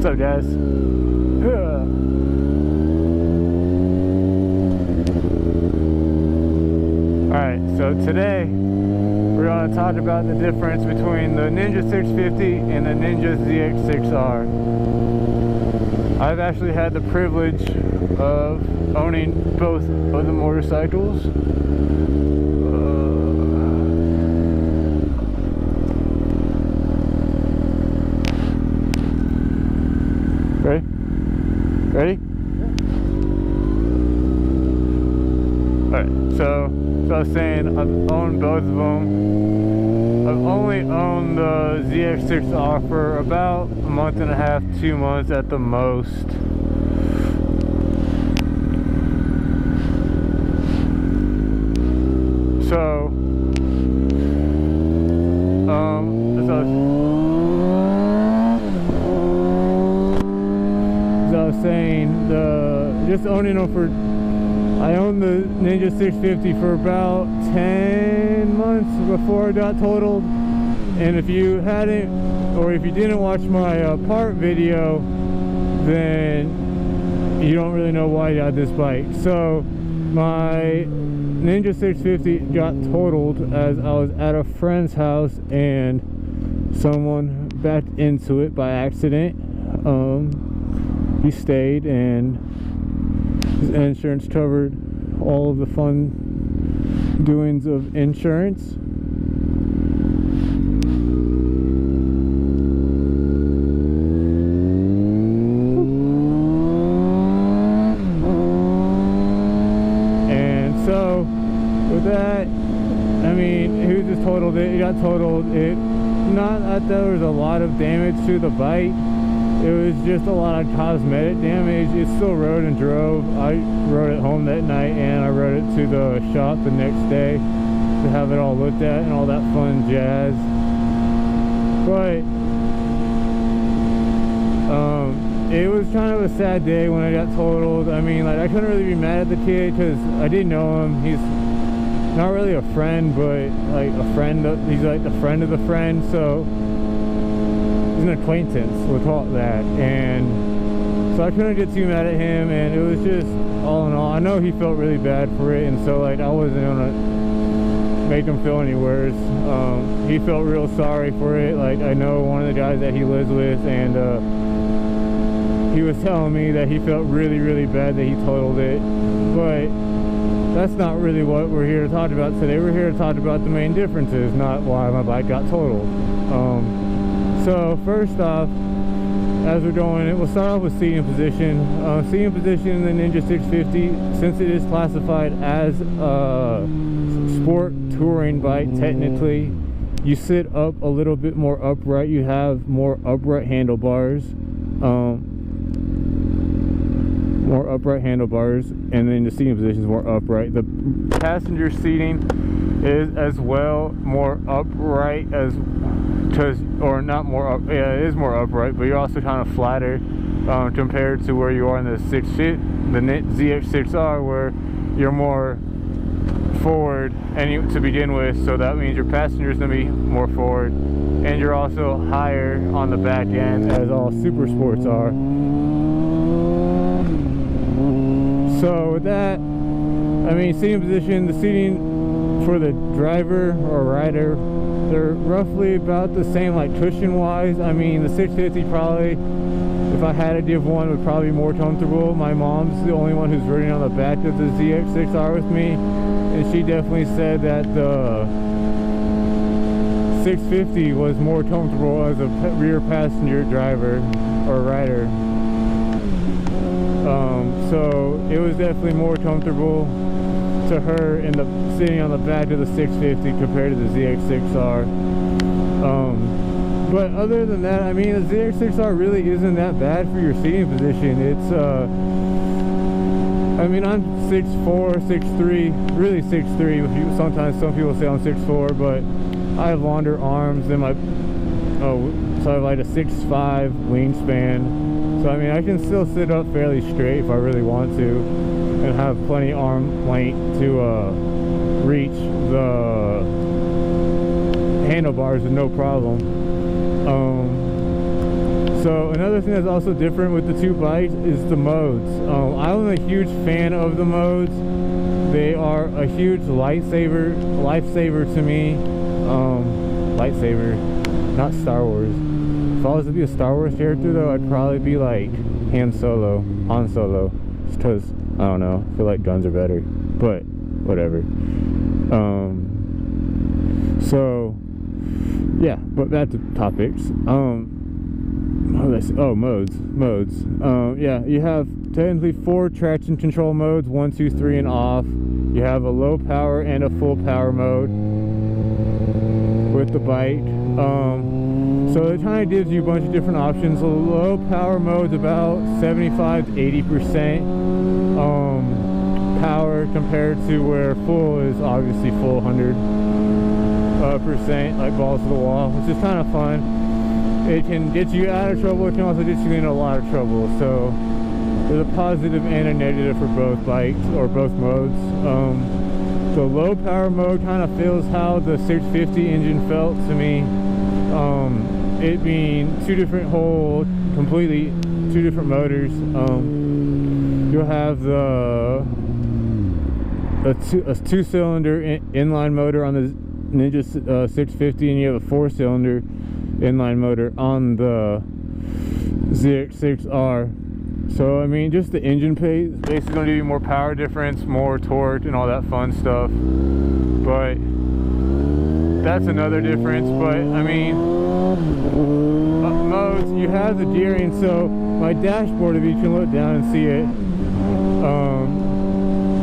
What's up, guys? Alright, so today we're going to talk about the difference between the Ninja 650 and the Ninja ZX6R. I've actually had the privilege of owning both of the motorcycles. Ready? Alright, so I was saying I've owned both of them. I've only owned the ZX6R for about a month and a half, 2 months at the most. So, as I was saying, just owning them for, I owned the Ninja 650 for about 10 months before it got totaled. And if you hadn't, or if you didn't watch my part video, then you don't really know why I got this bike. So my Ninja 650 got totaled as I was at a friend's house and someone backed into it by accident. He stayed and his insurance covered all of the fun doings of insurance. And so with that, I mean, he just totaled it. It got totaled. Not that there was a lot of damage to the bike. It was just a lot of cosmetic damage. It still rode and drove. I rode it home that night and I rode it to the shop the next day to have it all looked at and all that fun jazz. But it was kind of a sad day when I got totaled. I mean, like, I couldn't really be mad at the kid because I didn't know him. He's not really a friend, but like a friend. He's like the friend of the friend, so an acquaintance, we'll call it that. And so I couldn't get too mad at him, and it was just, all in all, I know he felt really bad for it, and so like I wasn't gonna make him feel any worse. He felt real sorry for it. Like, I know one of the guys that he lives with, and he was telling me that he felt really bad that he totaled it. But that's not really what we're here to talk about today. We're here to talk about the main differences, not why my bike got totaled. So first off, as we're going, we'll start off with seating position. Seating position in the Ninja 650, since it is classified as a sport touring bike, technically, you sit up a little bit more upright. You have more upright handlebars. And then the seating position is more upright. The passenger seating is as well more upright or not more up, yeah, it is more upright, but you're also kind of flatter compared to where you are in the ZX6R, where you're more forward to begin with. So that means your passenger is going to be more forward, and you're also higher on the back end, as all super sports are. So with that, I mean, seating position, the seating for the driver or rider, they're roughly about the same, like cushion wise. I mean, the 650 probably, if I had to give one, would probably be more comfortable. My mom's the only one who's riding on the back of the ZX6R with me, and she definitely said that the 650 was more comfortable as a rear passenger driver or rider. So it was definitely more comfortable to her in the sitting on the back of the 650 compared to the ZX6R. But other than that, I mean, the ZX6R really isn't that bad for your seating position. It's I mean, I'm 6'4", 6'3", really 6'3". Sometimes some people say I'm 6'4", but I have longer arms than my so I have like a 6'5" wingspan. So I mean, I can still sit up fairly straight if I really want to, and have plenty arm length to reach the handlebars with no problem. So another thing that's also different with the two bikes is the modes. I'm a huge fan of the modes. They are a huge lifesaver to me. Lightsaber, not Star Wars. If I was to be a Star Wars character though, I'd probably be like Han Solo, just because, I don't know, I feel like guns are better, but whatever. So yeah, but back to topics. Modes. Yeah, you have technically 4 traction control modes: 1, 2, 3, and off. You have a low power and a full power mode with the bike. So it kind of gives you a bunch of different options. The low power mode's about 75 to 80% power, compared to where full is obviously full 100%, like balls to the wall, which is kind of fun. It can get you out of trouble, it can also get you in a lot of trouble. So there's a positive and a negative for both bikes, or both modes. The low power mode kind of feels how the 650 engine felt to me. It being completely two different motors. You'll have a 2-cylinder inline motor on the Ninja 650, and you have a 4-cylinder inline motor on the ZX6R. So I mean, just the engine pace is basically going to give you more power difference, more torque, and all that fun stuff. But that's another difference. But I mean, modes, you have the gearing. So my dashboard, if you can look down and see it,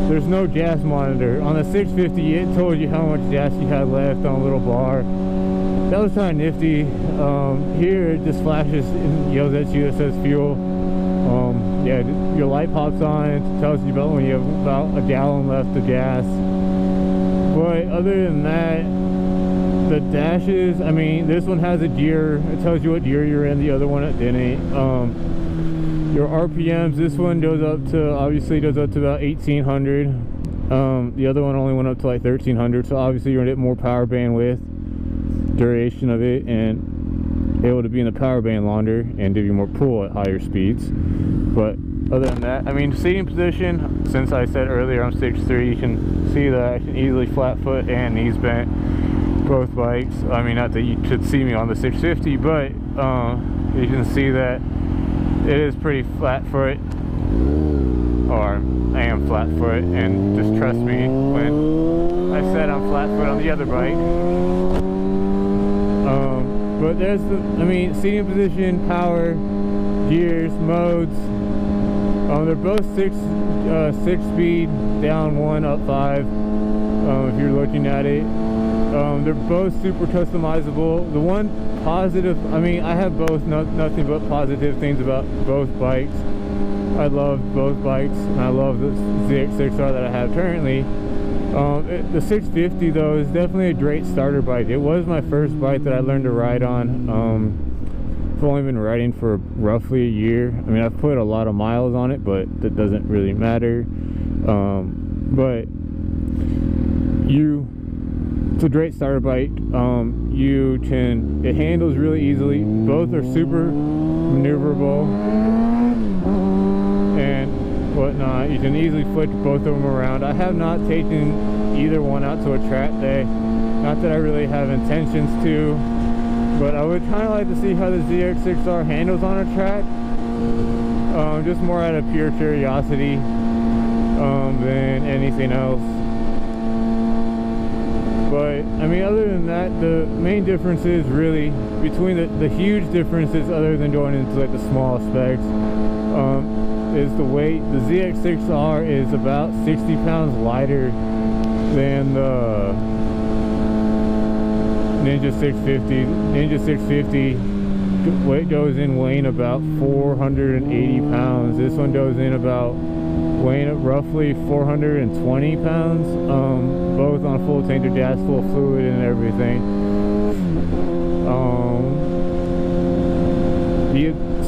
there's no gas monitor. On the 650, it told you how much gas you had left on a little bar. That was kind of nifty. Here it just flashes and yells at you, it says fuel. Yeah, your light pops on, it tells you about when you have about a gallon left of gas. But other than that, the dashes, I mean, this one has a gear, it tells you what gear you're in, the other one it didn't. Your RPMs, this one goes up to, obviously goes up to about 1800. The other one only went up to like 1300, so obviously you're gonna get more power bandwidth, duration of it, and able to be in the power band longer and give you more pull at higher speeds. But other than that, I mean, seating position, since I said earlier I'm 6'3", you can see that I can easily flat foot and knees bent both bikes. I mean, not that you could see me on the 650, but you can see that it is pretty flat foot, or I am flat foot, and just trust me when I said I'm flat foot on the other bike. But there's the, I mean, seating position, power, gears, modes. They're both six speed, down 1, up 5. If you're looking at it, they're both super customizable. The one positive, I mean, I have both, nothing but positive things about both bikes. I love both bikes, and I love the ZX6R that I have currently. The 650 though is definitely a great starter bike. It was my first bike that I learned to ride on. I've only been riding for roughly a year. I mean, I've put a lot of miles on it, but that doesn't really matter. But it's a great starter bike. It handles really easily. Both are super maneuverable and whatnot. You can easily flick both of them around. I have not taken either one out to a track day. Not that I really have intentions to, but I would kind of like to see how the ZX6R handles on a track. Just more out of pure curiosity than anything else. But I mean, other than that, the main differences really between the huge differences, other than going into like the small specs, is the weight. The ZX6R is about 60 pounds lighter than the Ninja 650. Ninja 650 weight goes in weighing about 480 pounds. This one goes in about weighing at roughly 420 pounds, both on a full tank of gas, full fluid and everything.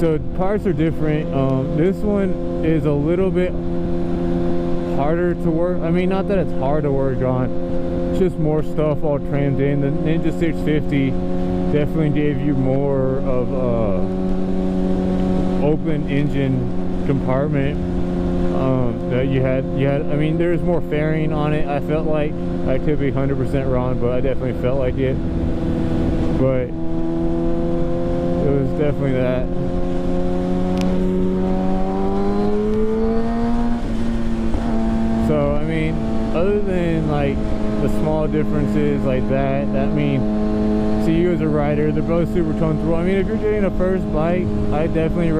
So parts are different. This one is a little bit harder to work. I mean, not that it's hard to work on, it's just more stuff all crammed in. The Ninja 650 definitely gave you more of open engine compartment that you had. I mean, there's more fairing on it. I felt like, I could be 100% wrong, but I definitely felt like it. But it was definitely that. So I mean, other than like the small differences like that, I mean, to you as a rider, they're both super comfortable. I mean, if you're getting a first bike, I definitely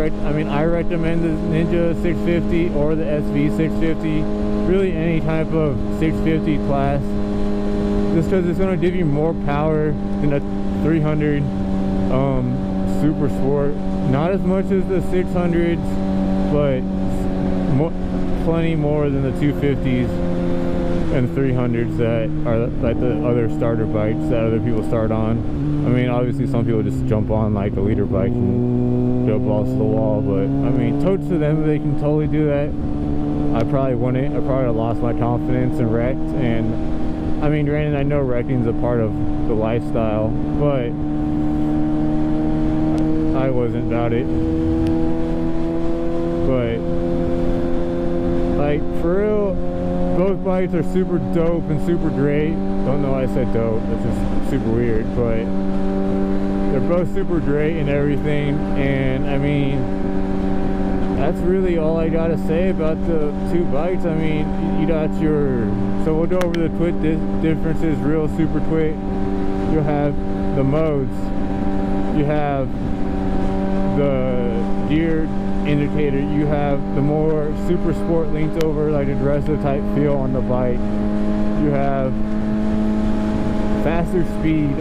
I recommend the Ninja 650 or the SV 650, really any type of 650 class, just because it's going to give you more power than a 300 Super Sport. Not as much as the 600s, but plenty more than the 250s and 300s that are like the other starter bikes that other people start on. I mean, obviously some people just jump on like the leader bike and go balls to the wall, but I mean, totes to them, they can totally do that. I probably wouldn't. I probably have lost my confidence and wrecked. And I mean, granted, I know wrecking's a part of the lifestyle, but I wasn't about it. But like, for real, both bikes are super dope and super great. Don't know why I said dope, that's just super weird, but they're both super great and everything. And I mean, that's really all I gotta say about the two bikes. I mean, you got your, so we'll go over the quick differences real super quick. You'll have the modes, you have the gear indicator, you have the more super sport linked over like aggressive type feel on the bike, you have faster speed,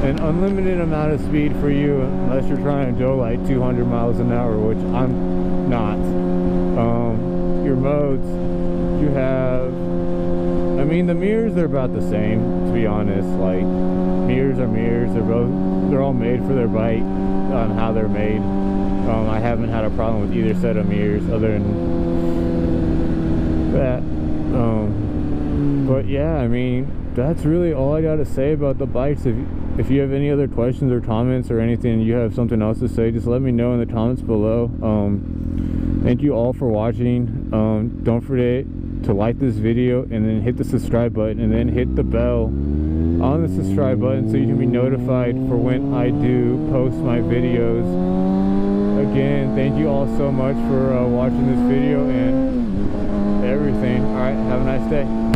an unlimited amount of speed for you, unless you're trying to go like 200 miles an hour, which I'm not. Your modes, you have, I mean, the mirrors are about the same, to be honest. Like, mirrors are mirrors, they're all made for their bike on how they're made. I haven't had a problem with either set of mirrors other than that. But yeah, I mean, that's really all I gotta say about the bikes. If you have any other questions or comments or anything, you have something else to say, just let me know in the comments below. Thank you all for watching. Don't forget to like this video and then hit the subscribe button and then hit the bell on the subscribe button so you can be notified for when I do post my videos. Again, thank you all so much for watching this video and everything. All right, have a nice day.